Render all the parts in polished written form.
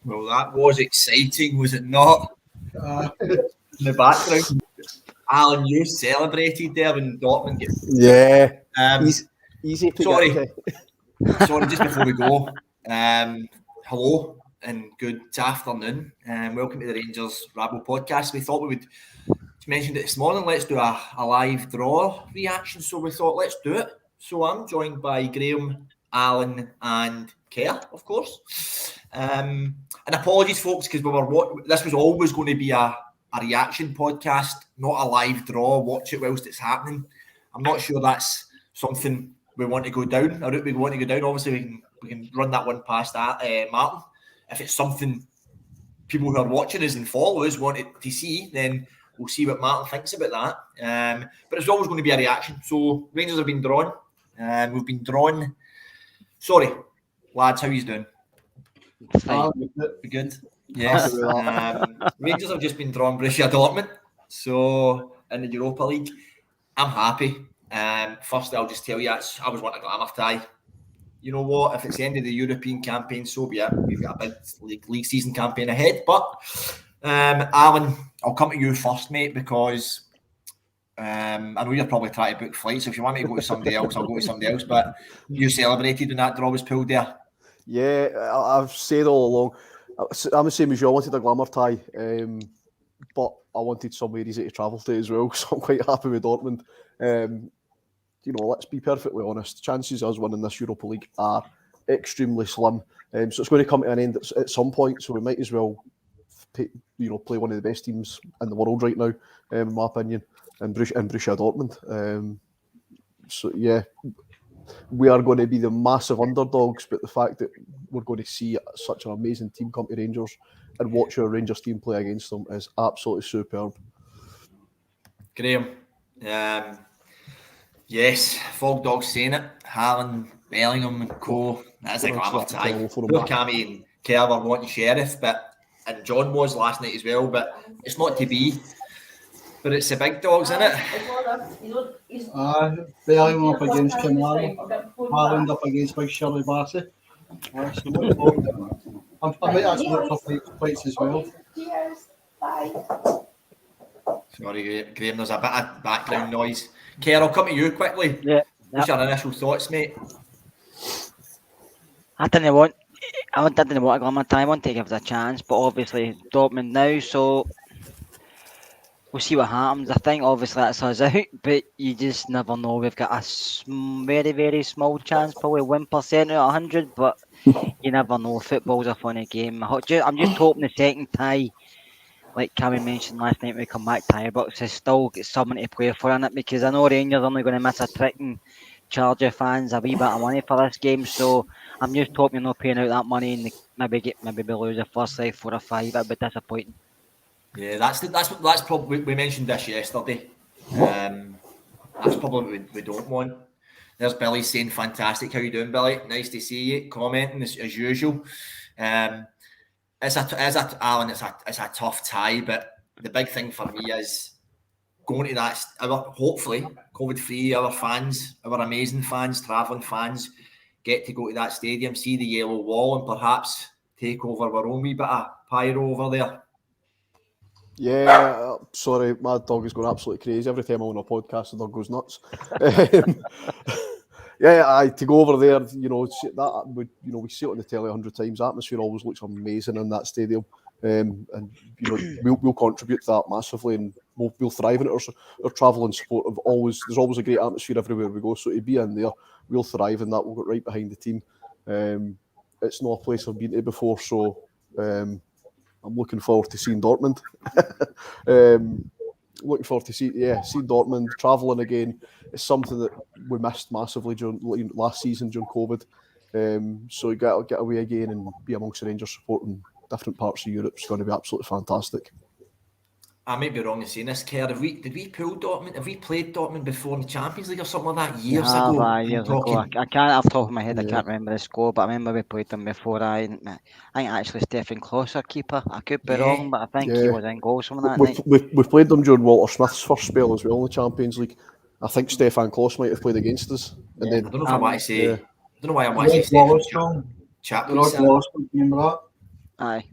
Well, that was exciting, was it not? In the background, Alan, you celebrated there when Dortmund get. Yeah, easy to sorry. get Sorry, just before we go, hello and good afternoon, and welcome to the Rangers Rabble podcast. We thought we would mention it this morning. Let's do a live draw reaction. So we thought let's do it. So I'm joined by Graham, Alan, and Kerr, of course. And apologies, folks, because this was always going to be a reaction podcast, not a live draw. Watch it whilst it's happening. I'm not sure that's something we want to go down. A route we want to go down. Obviously, we can run that one past that, Martin. If it's something people who are watching us and follow us wanted to see, then we'll see what Martin thinks about that. But it's always going to be a reaction. So Rangers have been drawn. We've been drawn. Sorry, lads, how are you doing? Good. Yes. Rangers have just been drawn Borussia Dortmund. So in the Europa League, I'm happy. Firstly, I'll just tell you, I was wanting a glamour tie. You know what? If it's the end of the European campaign, so be it. We've got a big league season campaign ahead. But Alan, I'll come to you first, mate, because I know you're probably trying to book flights. So if you want me to go to somebody else, I'll go to somebody else. But you celebrated when that draw was pulled there. Yeah, I've said all along, I'm the same as you. I wanted a glamour tie, but I wanted somewhere easy to travel to as well, so I'm quite happy with Dortmund. Let's be perfectly honest, chances of us winning this Europa League are extremely slim. So it's going to come to an end at some point, so we might as well play one of the best teams in the world right now, in my opinion, and Borussia Dortmund. So yeah, we are going to be the massive underdogs, but the fact that we're going to see such an amazing team come to Rangers and watch our Rangers team play against them is absolutely superb. Graham, yes, Fog Dog's saying it. Haaland, Bellingham and co. That's a glamour tie. Poor Cammy and Kerr were wanting Sheriff, and John was last night as well, but it's not to be. But it's the big dogs, isn't it? Bellingham up against Kamara, Haaland up against Big Shirley Bassey. I might actually look for fights as well. Sorry, Graham, there's a bit of background noise. Kerr, I'll come to you quickly. Yeah. What's your initial thoughts, mate? I didn't want a glamour tie. I want to give it a chance, but obviously Dortmund now, so we'll see what happens. I think obviously that's us out, but you just never know. We've got a very, very small chance, probably 1% out of 100, but you never know. Football's a funny game. I'm just hoping the second tie, like Cammy mentioned last night, we come back tie box, has still got someone to play for in it, because I know Rangers are only going to miss a trick and charge your fans a wee bit of money for this game, so I'm just hoping you're not paying out that money and maybe we lose the first 4 or 5. That'd be disappointing. Yeah, that's probably, we mentioned this yesterday. That's probably what we don't want. There's Billy saying, fantastic, how you doing, Billy? Nice to see you, commenting as usual. Alan, it's a tough tie, but the big thing for me is going to that, hopefully, COVID-free, our fans, our amazing fans, travelling fans, get to go to that stadium, see the yellow wall, and perhaps take over our own wee bit of pyro over there. Yeah, sorry, my dog is going absolutely crazy. Every time I'm on a podcast, the dog goes nuts. To go over there, we see it on the telly 100 times. The atmosphere always looks amazing in that stadium, and we'll contribute to that massively, and we'll thrive in it. Our travel and support there's always a great atmosphere everywhere we go. So to be in there, we'll thrive in that. We'll get right behind the team. It's not a place I've been to before, so I'm looking forward to seeing Dortmund. Looking forward to seeing Dortmund. Travelling again is something that we missed massively during last season during COVID. So you get away again and be amongst the Rangers support in different parts of Europe is going to be absolutely fantastic. I may be wrong in saying this, Kerr. Did we pull Dortmund? Have we played Dortmund before in the Champions League or something like that years ago? Years ago. I can't, off the top of my head, I can't remember the score, but I remember we played them before. I think actually Stefan Klose, our keeper. I could be wrong, but I think he was in goals from that night. We've played them during Walter Smith's first spell as well in the Champions League. I think Stefan Klose might have played against us. And then, I don't know if I want to say. I don't know why I'm watching Stefan Chaplin. Remember that? Aye.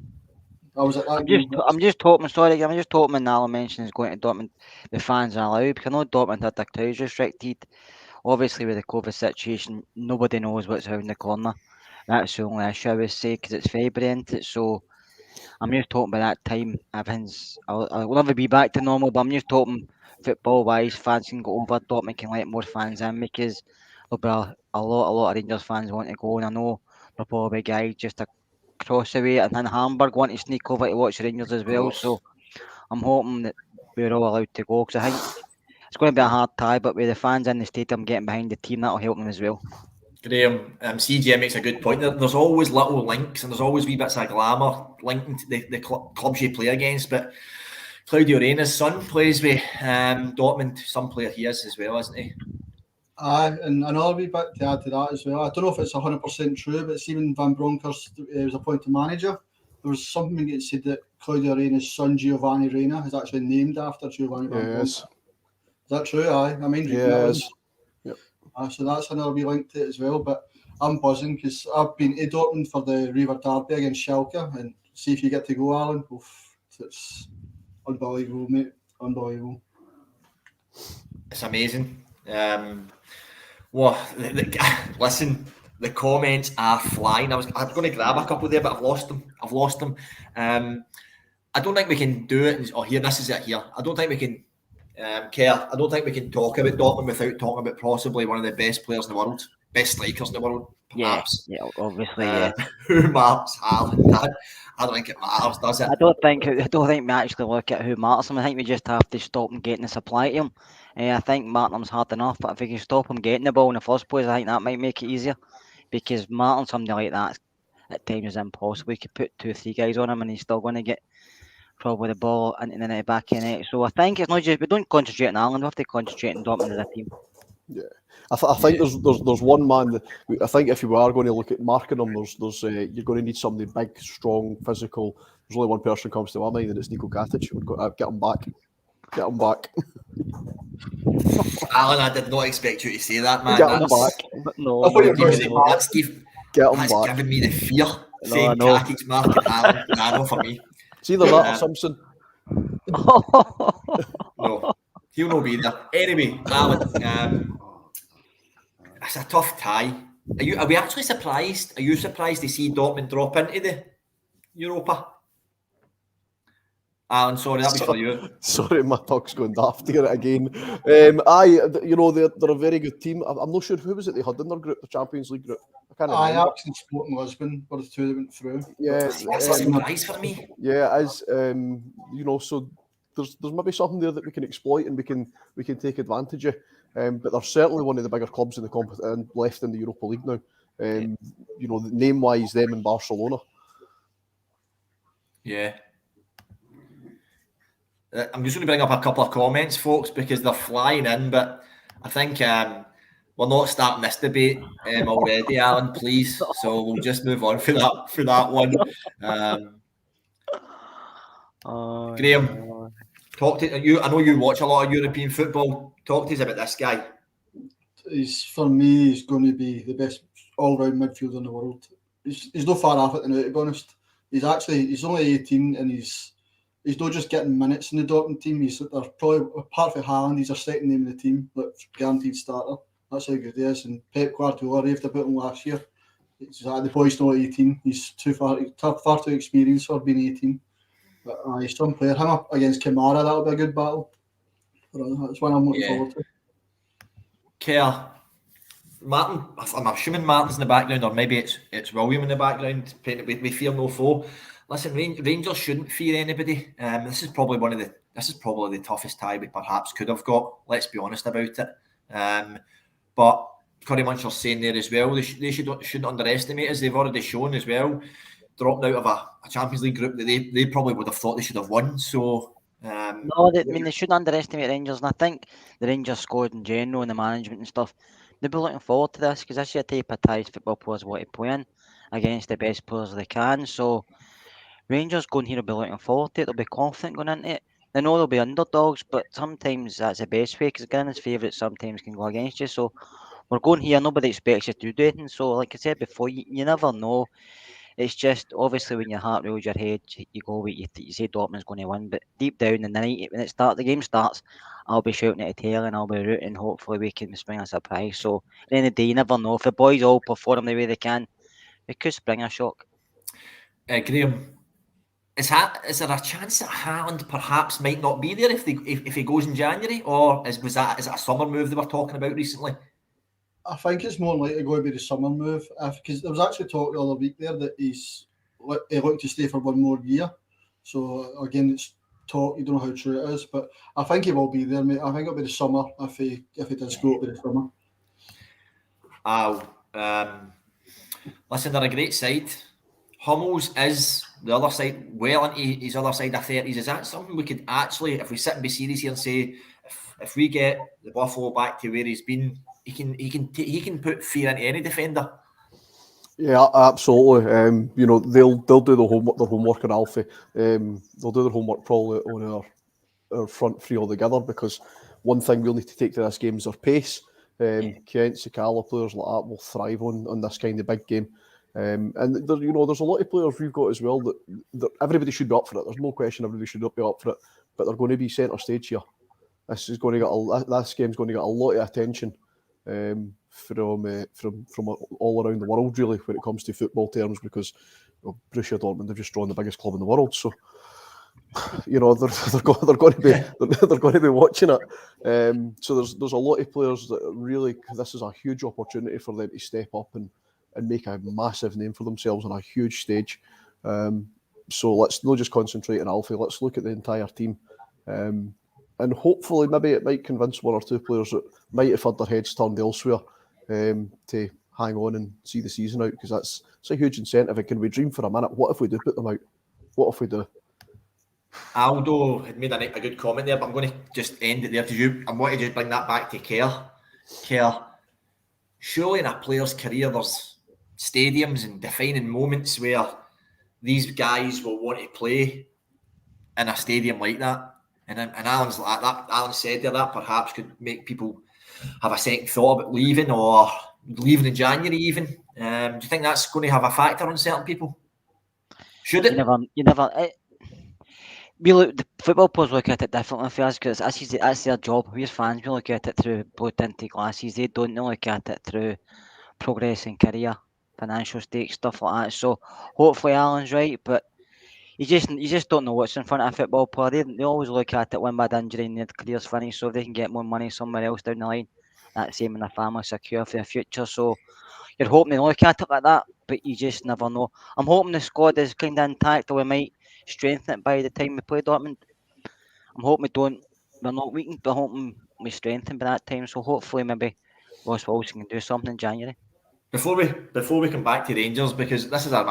I was at that I'm game. just hoping. Sorry, I'm just hoping. When Alan mentions going to Dortmund, the fans are allowed. Because I know Dortmund had their crowds restricted. Obviously, with the COVID situation, nobody knows what's around the corner. That's the only issue I would say, because it's February, isn't it? So I'm just hoping by that time everything's. I'll never be back to normal, but I'm just hoping football-wise, fans can go over. Dortmund can let more fans in, because there'll be a lot of Rangers fans want to go, and I know there'll probably be guys just across the way and in Hamburg want to sneak over to watch Rangers as well. So I'm hoping that we're all allowed to go, because I think it's going to be a hard tie, but with the fans in the stadium getting behind the team, that'll help them as well. Graham, CGM makes a good point. There's always little links and there's always wee bits of glamour linking to the clubs you play against. But Claudio Reyna's son plays with Dortmund. Some player he is as well, isn't he? Aye, and another wee bit to add to that as well. I don't know if it's 100% true, but Steven Van Bronckhorst was appointed manager. There was something that said that Claudio Reyna's son, Giovanni Reyna, is actually named after Giovanni Van Bronckhorst. Is that true? Aye, I mean, yes. Yep. So that's another wee link to it as well. But I'm buzzing because I've been to Dortmund for the River Derby against Schalke, and see if you get to go, Alan. Oof, it's unbelievable, mate. Unbelievable. It's amazing. Listen, the comments are flying. I was going to grab a couple there, but I've lost them. I don't think we can do it. Oh, here, this is it here. I don't think we can care. I don't think we can talk about Dortmund without talking about possibly one of the best players in the world, best strikers in the world, perhaps. Yeah, obviously, yeah. Who marks Haaland? I don't think it matters, does it? I don't think we actually look at who marks him. I think we just have to stop him getting the supply to him. I think marking him's hard enough, but if we can stop him getting the ball in the first place, I think that might make it easier. Because marking somebody like that at times is impossible. We could put 2 or 3 guys on him and he's still going to get probably the ball into the net, back in it. So I think it's not just, we don't concentrate on Ireland, we have to concentrate on Dortmund as a team. Yeah, I think there's one man that I think if you are going to look at marking him, there's you're going to need somebody big, strong, physical. There's only one person comes to my mind, and it's Niko Katic. We've got to get him back. Get him back. Alan, I did not expect you to say that, man. Get him back. No, That's giving me the fear. Saying Katic's marking Alan. Nah, not for me. It's either that or Simpson. No, he'll not be there. Anyway, Alan, it's a tough tie. Are we actually surprised? Are you surprised to see Dortmund drop into the Europa? Alan, sorry, that was for you. Sorry, my talk's going daft here again. They're a very good team. I'm not sure who was it they had in their group, the Champions League group. I can't remember. Ajax and Sporting Lisbon were the two that went through. Yeah, that's a surprise for me. Yeah, it is. So there's maybe something there that we can exploit and we can take advantage of. But they're certainly one of the bigger clubs in the left in the Europa League now. Name-wise, them and Barcelona. Yeah. I'm just going to bring up a couple of comments, folks, because they're flying in, but I think we're not starting this debate already, Alan, please. So we'll just move on for that one. Graham, talk to you. I know you watch a lot of European football. Talk to us about this guy. For me, he's going to be the best all-round midfielder in the world. He's not far off it now, to be honest. He's only 18 and he's not just getting minutes in the Dortmund team. They're probably, apart from Haaland, he's a second name in the team, like guaranteed starter. That's how good he is. And Pep Guardiola raved about him last year. The boy's not 18. He's far too experienced for being 18. But he's some player. Him up against Kamara, that'll be a good battle. That's one I'm looking forward to. Kerr, Martin, I'm assuming Martin's in the background, or maybe it's William in the background. We fear no foe. Listen, Rangers shouldn't fear anybody. This is probably the toughest tie we perhaps could have got. Let's be honest about it. But Curry Muncher's saying there as well, they shouldn't underestimate us. They've already shown as well, dropped out of a Champions League group that they probably would have thought they should have won. So. They shouldn't underestimate Rangers, and I think the Rangers squad in general and the management and stuff, they'll be looking forward to this, because this is a type of ties football players want to play in against the best players they can. So Rangers going here will be looking forward to it. They'll be confident going into it. They know they'll be underdogs, but sometimes that's the best way, because again, as favourites sometimes can go against you. So we're going here, nobody expects you to do anything. So like I said before, you never know. It's just obviously when your heart rolls your head, you go with you say Dortmund's going to win, but deep down in the night when the game starts, I'll be shouting at the tail and I'll be rooting. Hopefully we can spring a surprise. So at the end of the day, you never know if the boys all perform the way they can. It could spring a shock. Graham, is there a chance that Haaland perhaps might not be there if he goes in January, or is it a summer move they were talking about recently? I think it's more likely going to be the summer move, because there was actually talk the other week there that he looked to stay for one more year. So again, it's talk. You don't know how true it is, but I think he will be there, mate. I think it'll be the summer if he does go to the summer. Listen, they're a great side. Hummels is the other side, well into his other side of 30s. Is that something we could actually, if we sit and be serious here and say, if we get the Buffalo back to where he's been, he can put fear into any defender? Yeah, absolutely. They'll do their homework on Alfie. They'll do their homework probably on our front three altogether, because one thing we'll need to take to this game is our pace. Kent, Sakala, players like that will thrive on this kind of big game. And there's a lot of players we've got as well that everybody should be up for it. There's no question everybody should be up for it, but they're going to be centre stage here. This game's going to get a lot of attention from all around the world, really, when it comes to football terms, because Borussia Dortmund have just drawn the biggest club in the world, so they're going to be watching it. So there's a lot of players that really, this is a huge opportunity for them to step up and make a massive name for themselves on a huge stage. So let's not just concentrate on Alfie. Let's look at the entire team. And hopefully maybe it might convince one or two players that might have had their heads turned elsewhere to hang on and see the season out, because it's a huge incentive. And can we dream for a minute? What if we do put them out? What if we do? Aldo had made a good comment there, but I'm going to just end it there to you. I want to just bring that back to Kerr. Surely in a player's career there's stadiums and defining moments where these guys will want to play in a stadium like that. And Alan's like that. Alan said there that perhaps could make people have a second thought about leaving in January even. Do you think that's going to have a factor on certain people? Should it? You never. The football players look at it differently for us, because that's their job. We as fans, we look at it through blue-tinted glasses. They don't look at it through progress in career, financial stakes, stuff like that. So hopefully Alan's right, but you just don't know what's in front of a football player. They always look at it one bad injury and their career's finished, so if they can get more money somewhere else down the line, that's same in a family secure for the future. So you're hoping they look at it like that, but you just never know. I'm hoping the squad is kind of intact, or we might strengthen it by the time we play Dortmund. I'm hoping we're not weakened, but I'm hoping we strengthen by that time. So hopefully maybe Ross Wilson can do something in January. Before we come back to Rangers, because this is a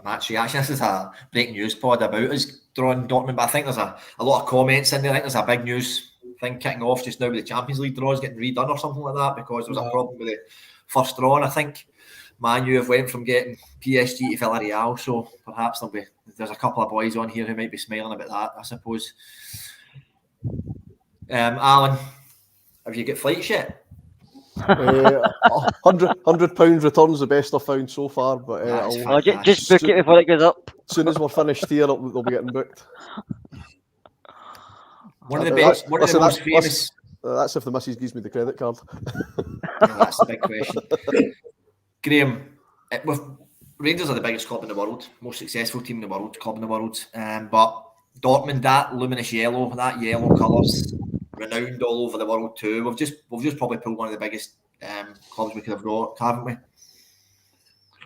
match reaction, this is a breaking news pod about us drawing Dortmund, but I think there's a lot of comments in there. I think there's a big news thing kicking off just now with the Champions League draws getting redone or something like that, because there was a problem with the first draw, and I think Man U have went from getting PSG to Villarreal, so perhaps there's a couple of boys on here who might be smiling about that, I suppose. Alan, have you got flights yet? £100 return's the best I've found so far, but just book it before it goes up. As soon as we're finished here, they'll be getting booked. One of the most famous. That's if the missus gives me the credit card. That's the big question. Graham, Rangers are the biggest club in the world, most successful team in the world, club in the world. But Dortmund, that luminous yellow, that yellow colours, renowned all over the world too. We've just probably pulled one of the biggest clubs we could have got, haven't we?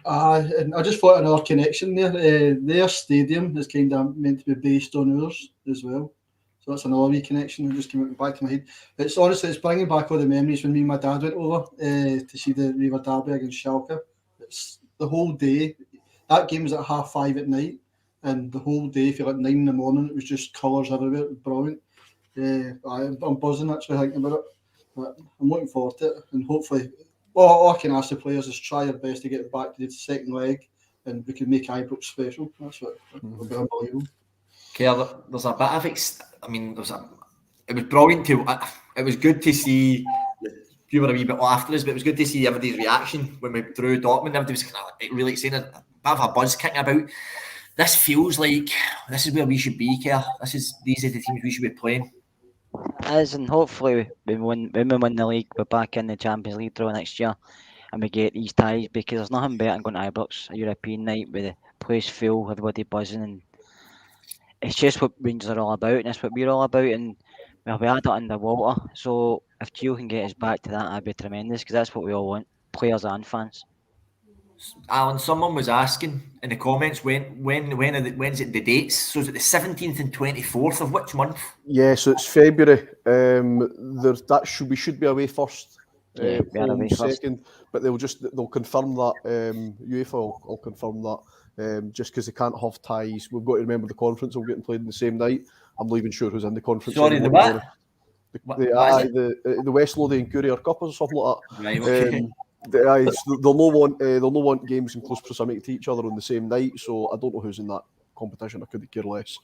And I just thought another connection there. Their stadium is kind of meant to be based on ours as well. So that's another wee connection that just came back to my head. It's bringing back all the memories when me and my dad went over to see the River Derby against Schalke. It's the whole day. That game was at 5:30 at night, and the whole day for like 9 in the morning, it was just colours everywhere. It was brilliant. I'm buzzing actually thinking about it. But I'm looking forward to it, and hopefully, all I can ask the players is try their best to get back to the second leg, and we can make Ibrox special. That's what would be unbelievable. There's a bit of it was brilliant it was good to see you were a wee bit after us, but it was good to see everybody's reaction when we drew Dortmund. Everybody was kind of really saying bit of a buzz kicking about. This feels like this is where we should be, Kerr. These are the teams we should be playing. It is, and hopefully when we win the league, we're back in the Champions League draw next year, and we get these ties, because there's nothing better than going to Ibrox, a European night with the place full, everybody buzzing, and it's just what Rangers are all about, and that's what we're all about, and well, we had it underwater, so if Gio can get us back to that, that'd be tremendous, because that's what we all want, players and fans. Alan, someone was asking in the comments when's it the dates? So is it the 17th and 24th of which month? Yeah, so it's February. We should be away first. Yeah, we are away second, but they'll confirm that. UEFA will confirm that. Just because they can't have ties, we've got to remember the conference will get played in the same night. I'm not even sure who's in the conference. Sorry, the what? The West Lothian Courier Cup or something like that. Right, okay. They'll not want games in close proximity to each other on the same night, so I don't know who's in that competition. I couldn't care less.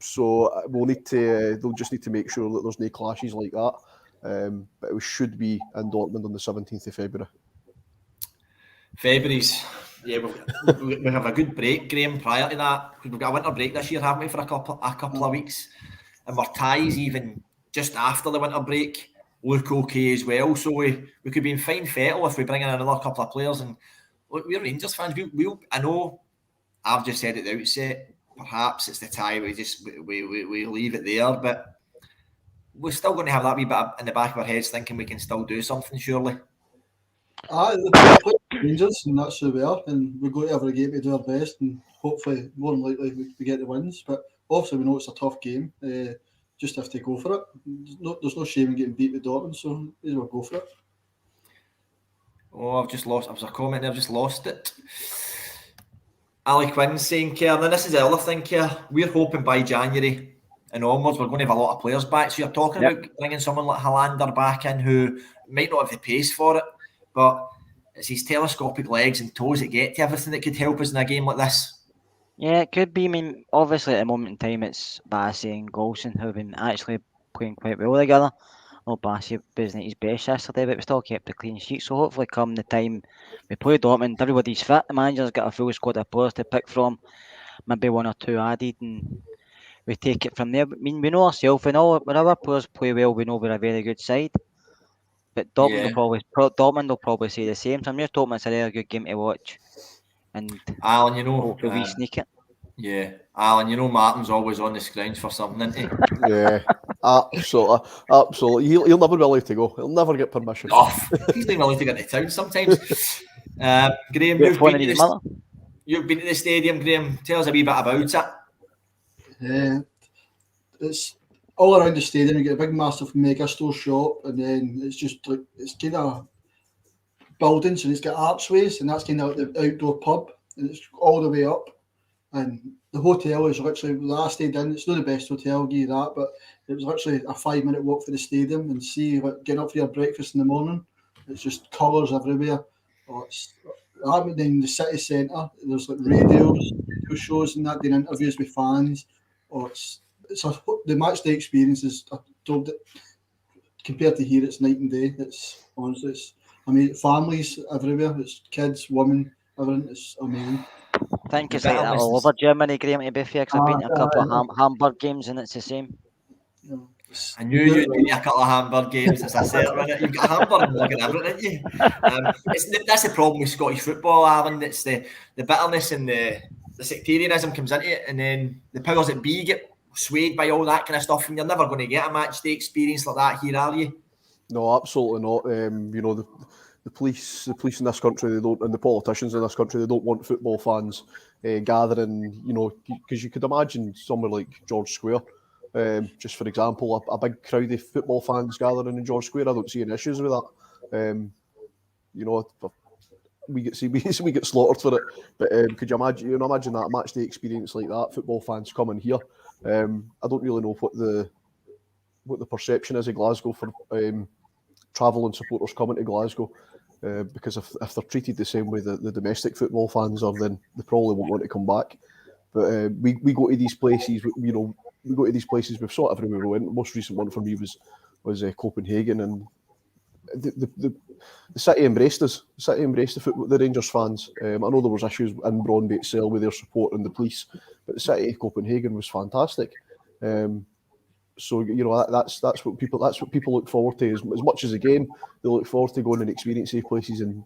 So we'll need to. They'll just need to make sure that there's no clashes like that. But we should be in Dortmund on the 17th of February. February's, yeah, we have a good break, Graham, prior to that. We've got a winter break this year, haven't we, for a couple of weeks? And our ties, even just after the winter break, look okay as well. So we could be in fine fettle if we bring in another couple of players. And look, we're Rangers fans. I know I've just said at the outset, perhaps it's the tie, we leave it there, but we're still going to have that wee bit in the back of our heads thinking we can still do something, surely. The Rangers, and that's who we are, and we go to every game to do our best, and hopefully, more than likely, we get the wins. But obviously, we know it's a tough game. Just have to go for it. There's no shame in getting beat with Dortmund, so may as well go for it. Oh, I've just lost. I was a comment there, I've just lost it. Ali Quinn saying, Kerr, and this is the other thing, Kerr, we're hoping by January and onwards we're going to have a lot of players back. So you're talking about bringing someone like Hollander back in who might not have the pace for it, but it's his telescopic legs and toes that get to everything that could help us in a game like this. Yeah, it could be. I mean, obviously at the moment in time it's Bassey and Golson who have been actually playing quite well together. Well, Bassey wasn't at his best yesterday, but we still kept a clean sheet. So hopefully come the time we play Dortmund, everybody's fit. The manager's got a full squad of players to pick from, maybe one or two added, and we take it from there. I mean, we know ourselves, when our players play well, we know we're a very good side. But Dortmund will probably say the same. So I'm just hoping it's a really good game to watch. And Alan, you know, hopefully we sneak it. Yeah, Alan, you know Martin's always on the scrounge for something, isn't he? Yeah, absolutely. He'll never be allowed to go. He'll never get permission. Oh, he's not allowed to get into town sometimes. Graham, you've been to the stadium, Graham. Tell us a wee bit about it. Yeah, it's all around the stadium. You get a big, massive mega store shop, and then it's just like it's kind of buildings, and it's got archways, and that's kind of like the outdoor pub, and it's all the way up. And the hotel is literally, the last stayed in, it's not the best hotel, I'll give you that, but it was literally a 5-minute walk for the stadium, and see, like, getting up for your breakfast in the morning, it's just colours everywhere. Then the city centre, there's like radio shows and that, doing interviews with fans. The Matchday experience is, I told it, compared to here, it's night and day. It's honestly, families everywhere, it's kids, women, everything, it's amazing. I think it's like that all over Germany, Graham, to be fair, because I've been to a couple of Hamburg games and it's the same. I knew you'd been to a couple of Hamburg games, as I said. You've got Hamburg and looking at everything, haven't you? That's the problem with Scottish football, Alan. It's the bitterness and the sectarianism comes into it, and then the powers that be get swayed by all that kind of stuff, and you're never going to get a match day experience like that here, are you? No, absolutely not. The police in this country, they don't, and the politicians in this country, they don't want football fans gathering. Because you could imagine somewhere like George Square, just for example, a big crowd of football fans gathering in George Square. I don't see any issues with that. We get slaughtered for it. But could you imagine? Imagine that match day experience like that. Football fans coming here. I don't really know what the perception is of Glasgow for travelling supporters coming to Glasgow. Because if they're treated the same way the domestic football fans are, then they probably won't want to come back. But we go to these places, we go to these places. We've saw it everywhere we went. The most recent one for me was Copenhagen, and the the City embraced us. The City embraced the Rangers fans. I know there was issues in Brøndby Cell with their support and the police, but the City of Copenhagen was fantastic. So that's what people look forward to as much as the game. They look forward to going and experiencing places and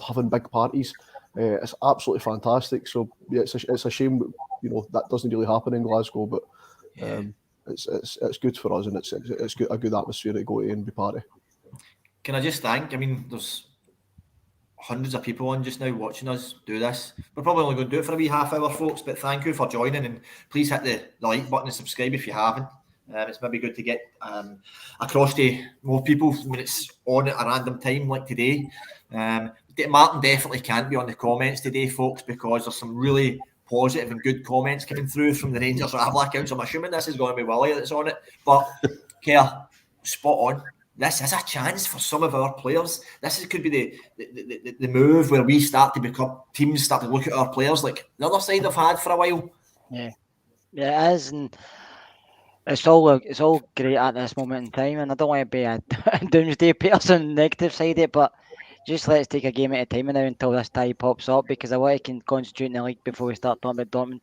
having big parties. It's absolutely fantastic. So yeah, it's a shame that doesn't really happen in Glasgow, but it's good for us, and it's a good atmosphere to go to and be part of. Can I just thank? I mean, there's hundreds of people on just now watching us do this. We're probably only going to do it for a wee half hour, folks, but thank you for joining, and please hit the like button and subscribe if you haven't. It's maybe good to get across to more people when it's on at a random time like today. Martin definitely can't be on the comments today, folks, because there's some really positive and good comments coming through from the Rangers Ravel accounts. I'm assuming this is going to be Willie that's on it, but Kerr, spot on. This is a chance for some of our players. Could be the move where we start to become teams start to look at our players like the other side have had for a while. Yeah, it is, and it's all great at this moment in time. And I don't want to be a doomsday person, negative side of it, but just let's take a game at a time now until this tie pops up, because I want to concentrate in the league before we start talking about Dortmund.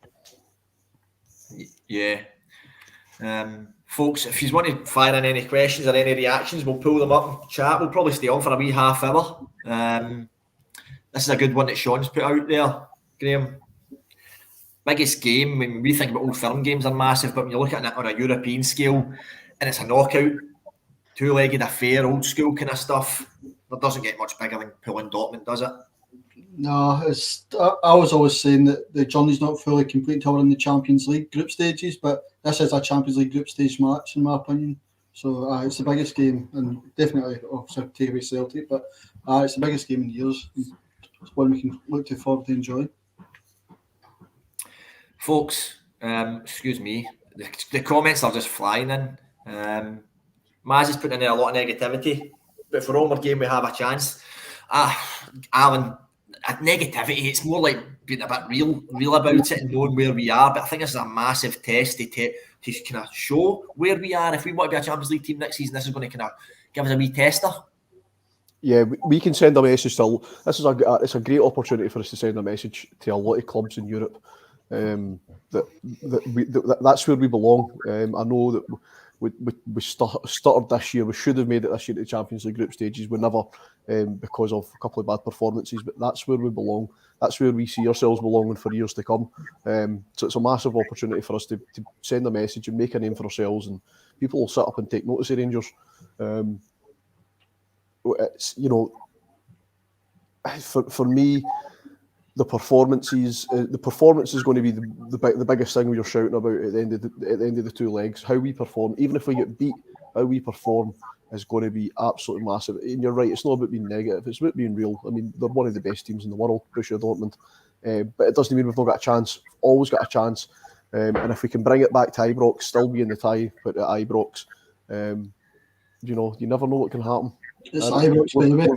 Yeah. Folks, if you want to fire in any questions or any reactions, we'll pull them up and chat. We'll probably stay on for a wee half hour. This is a good one that Sean's put out there, Graham. Biggest game, when we think about Old Firm games are massive, but when you look at it on a European scale and it's a knockout, two-legged affair, old school kind of stuff, it doesn't get much bigger than pulling Dortmund, does it? No, I was always saying that the journey's not fully complete until we're in the Champions League group stages, but this is a Champions League group stage match, in my opinion. So it's the biggest game, and definitely, obviously, take away Celtic, but it's the biggest game in years. It's one we can look forward to enjoy. Folks, excuse me, the comments are just flying in. Maz is putting in there a lot of negativity, but for all our game, we have a chance. Alan, negativity, it's more like being a bit real about it and knowing where we are. But I think this is a massive test to kind of show where we are. If we want to be a Champions League team next season, this is going to kind of give us a wee tester. Yeah, we can send a message to. It's a great opportunity for us to send a message to a lot of clubs in Europe. That's where we belong. I know that we stuttered this year. We should have made it this year to the Champions League group stages. We never, because of a couple of bad performances. But that's where we belong. That's where we see ourselves belonging for years to come. So it's a massive opportunity for us to send a message and make a name for ourselves, and people will sit up and take notice of Rangers. It's for me. The performance is going to be the biggest thing we are shouting about at the end of the two legs. How we perform, even if we get beat, how we perform is going to be absolutely massive. And you're right, it's not about being negative; it's about being real. I mean, they're one of the best teams in the world, Borussia Dortmund, but it doesn't mean we've not got a chance. We've always got a chance, and if we can bring it back to Ibrox, still be in the tie, but at Ibrox, you never know what can happen. It's Ibrox, by the way.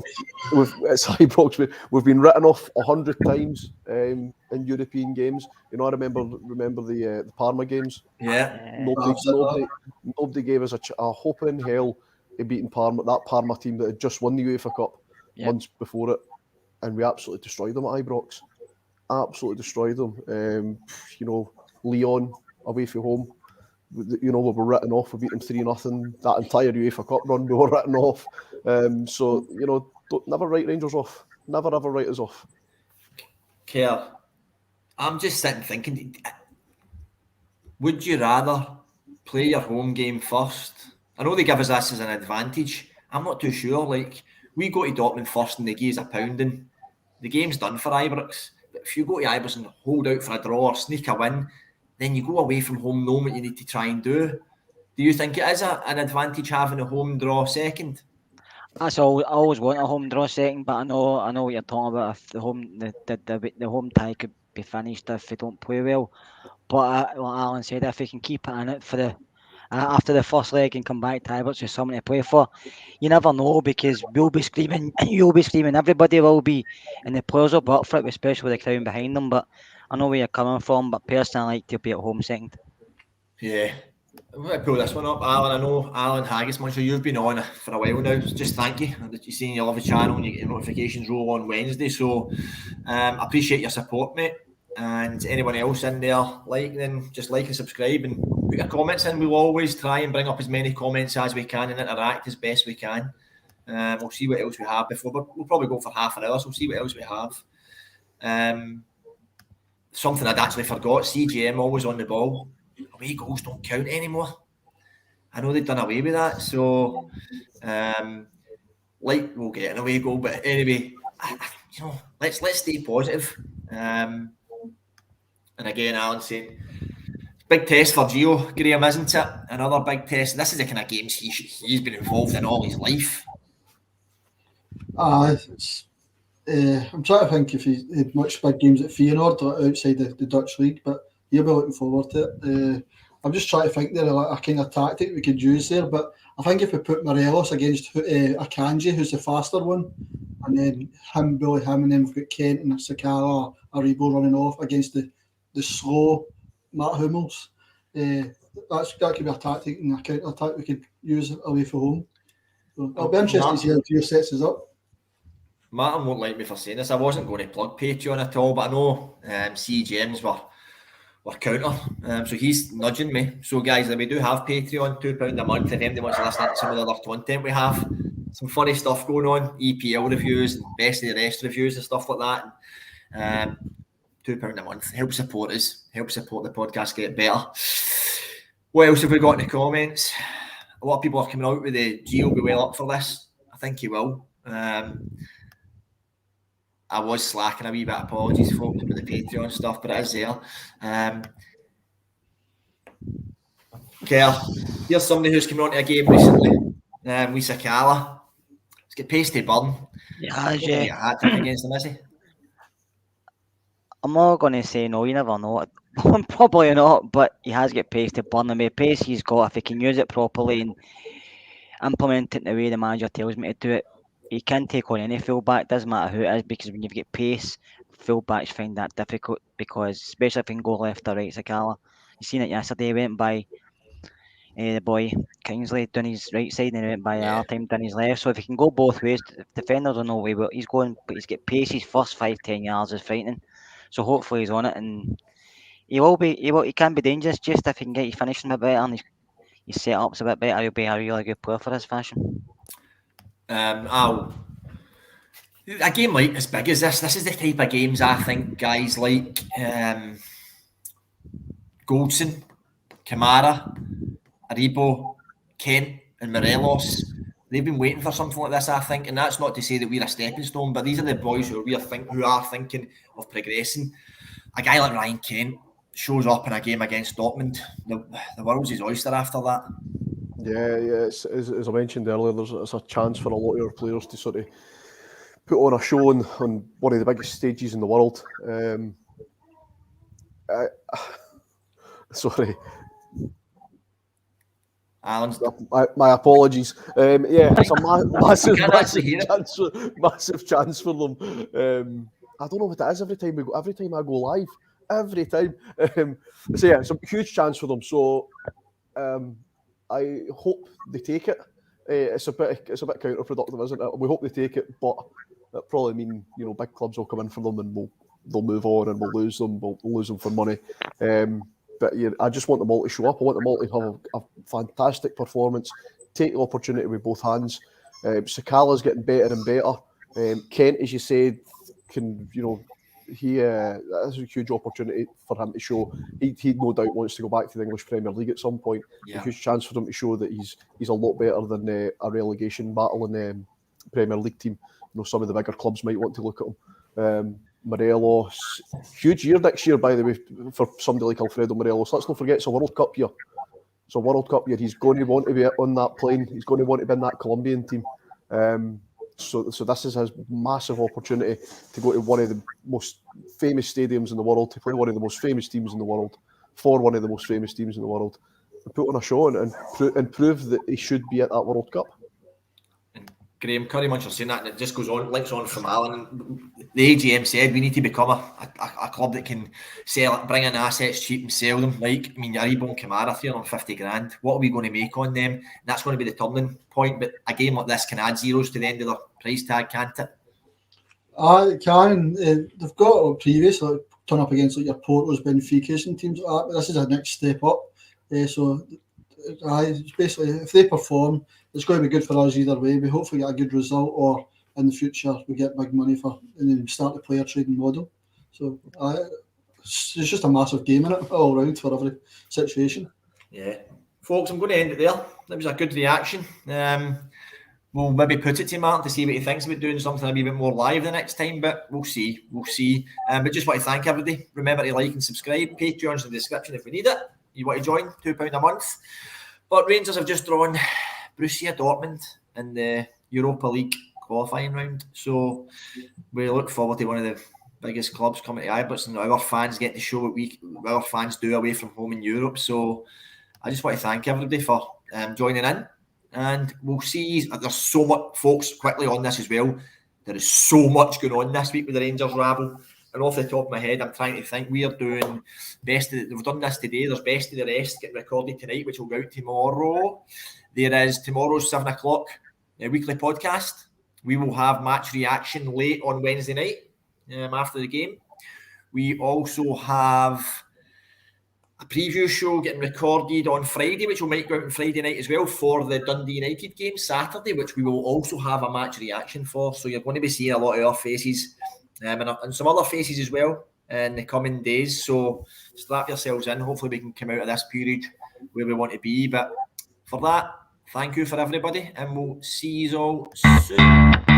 It's Ibrox. We've been written off 100 times in European games. I remember the Parma games. Yeah. Nobody gave us a hope in hell of beating Parma. That Parma team that had just won the UEFA Cup months before it, and we absolutely destroyed them at Ibrox. Absolutely destroyed them. Lyon away from home. We were written off. We beat them 3-0. That entire UEFA Cup run, we were written off. Never write Rangers off. Never ever write us off. Kerr, I'm just sitting thinking, would you rather play your home game first? I know they give us this as an advantage. I'm not too sure. Like, we go to Dortmund first and they give us a pounding. The game's done for Ibrox. But if you go to Ibrox and hold out for a draw or sneak a win, then you go away from home knowing what you need to try and do. Do you think it is an advantage having a home draw second? I always want a home draw second, but I know what you're talking about. If the home tie could be finished if we don't play well. But like Alan said, if we can keep it in it for the after the first leg and come back to Ibrox with something to play for, you never know, because we'll be screaming, you'll be screaming, everybody will be, and the players will be up for it, especially with the crowd behind them. But I know where you're coming from, but personally, I like to be at home second. Yeah. I'm going to pull this one up, Alan. I know Alan Haggis, I'm sure you've been on for a while now. Just thank you. You've seen you love the channel and you get your notifications roll on Wednesday. So I appreciate your support, mate. And anyone else in there, then just like and subscribe and put your comments in. We'll always try and bring up as many comments as we can and interact as best we can. We'll see what else we have before. We'll probably go for half an hour, so we'll see what else we have. Something I'd actually forgot, CGM always on the ball. Away goals don't count anymore. I know they've done away with that, so we'll get an away goal, but anyway, let's stay positive. And again, Alan saying, big test for Gio, Graham, isn't it? Another big test. This is the kind of games he's been involved in all his life. I'm trying to think if he had much big games at Feyenoord or outside the Dutch league, but he'll be looking forward to it. I'm just trying to think there a kind of tactic we could use there, but I think if we put Morelos against Akanji, who's the faster one, and then bully him, and then we've got Kent and Sakala or Aribo running off against the slow Matt Hummels. That could be a tactic and a counter attack we could use away from home. So it'll be interesting to see how Gio sets us up. Martin won't like me for saying this. I wasn't going to plug Patreon at all, but I know CGMs were counter, so he's nudging me. So guys, we do have Patreon, £2 a month. If anybody wants to listen to some of the other content we have, some funny stuff going on, EPL reviews and best of the rest reviews and stuff like that. £2 a month, help support us, help support the podcast get better. What else have we got in the comments? A lot of people are coming out with the Gio will be well up for this. I think he will. I was slacking a wee bit, apologies folks with the Patreon stuff, but it is there. Here's somebody who's come on to a game recently, with Sakala. He's got pace to burn. Yeah. A hat-trick against him, is he? I'm not going to say no, you never know. Probably not, but he has got pace to burn. The pace he's got, if he can use it properly and implement it the way the manager tells me to do it, he can take on any fullback, doesn't matter who it is, because when you've got pace, fullbacks find that difficult, because especially if you can go left or right, Sakala. You seen it yesterday, he went by the boy Kingsley down his right side and he went by the other time down his left. So if he can go both ways, defenders will know way well he's going, but he's got pace. His first 5-10 yards is frightening. So hopefully he's on it, and he can be dangerous just if he can get his finishing a bit better and his setups a bit better. He'll be a really good player for his fashion. A game like as big as this is the type of games I think guys like Goldson, Kamara, Aribo, Kent and Morelos, they've been waiting for something like this, I think, and that's not to say that we're a stepping stone, but these are the boys who are thinking of progressing. A guy like Ryan Kent shows up in a game against Dortmund, the world's his oyster after that. Yeah. As I mentioned earlier, there's a chance for a lot of our players to sort of put on a show on one of the biggest stages in the world. Sorry. Alan's my apologies. It's a massive chance for them. I don't know what it is every time I go live. Every time. It's a huge chance for them. So I hope they take it. It's a bit counterproductive, isn't it? We hope they take it, but that probably mean big clubs will come in for them and they'll move on and we'll lose them. We'll lose them for money. But I just want them all to show up. I want them all to have a fantastic performance, take the opportunity with both hands. Sakala's getting better and better. Kent, as you said, can that's a huge opportunity for him to show. He no doubt wants to go back to the English Premier League at some point. A huge chance for him to show that he's a lot better than a relegation battle in the Premier League team. Some of the bigger clubs might want to look at him. Morelos, huge year next year, by the way, for somebody like Alfredo Morelos. Let's not forget it's a World Cup year. It's a World Cup year. He's going to want to be on that plane. He's going to want to be in that Colombian team. So this is his massive opportunity to go to one of the most famous stadiums in the world, to play one of the most famous teams in the world, for one of the most famous teams in the world, and put on a show and prove that he should be at that World Cup. Graham Curry, once you're saying that, and it just goes on, links on from Alan. The AGM said we need to become a club that can bring in assets cheap and sell them. Like, I mean, Aribo and Kamara here on 50 grand. What are we going to make on them? And that's going to be the turning point. But a game like this can add zeros to the end of the price tag, can't it? It can. They've got previous turn up against like your Portos, Benficas and teams like that. But this is a next step up. So it's basically, if they perform, it's going to be good for us either way. We hopefully get a good result, or in the future we get big money for, and then start the player trading model. So it's just a massive game in it all round for every situation. Yeah, folks, I'm going to end it there. That was a good reaction. We'll maybe put it to Martin to see what he thinks about doing something a wee bit more live the next time, but we'll see. But just want to thank everybody. Remember to like and subscribe. Patreon's in the description if we need it. You want to join, £2 a month. But Rangers have just drawn Borussia Dortmund in the Europa League qualifying round. So we look forward to one of the biggest clubs coming to Ibrox, and our fans get to show what our fans do away from home in Europe. So I just want to thank everybody for joining in. And we'll see. There's so much, folks, quickly on this as well. There is so much going on this week with the Rangers rabble. And off the top of my head, I'm trying to think. We are doing we've done this today. There's Best of the Rest getting recorded tonight, which will go out tomorrow. There is tomorrow's 7 o'clock weekly podcast. We will have match reaction late on Wednesday night after the game. We also have a preview show getting recorded on Friday, which will might go out on Friday night as well for the Dundee United game Saturday, which we will also have a match reaction for. So you're going to be seeing a lot of our faces and some other faces as well in the coming days. So strap yourselves in. Hopefully we can come out of this period where we want to be. But for that, thank you for everybody, and we'll see you all soon.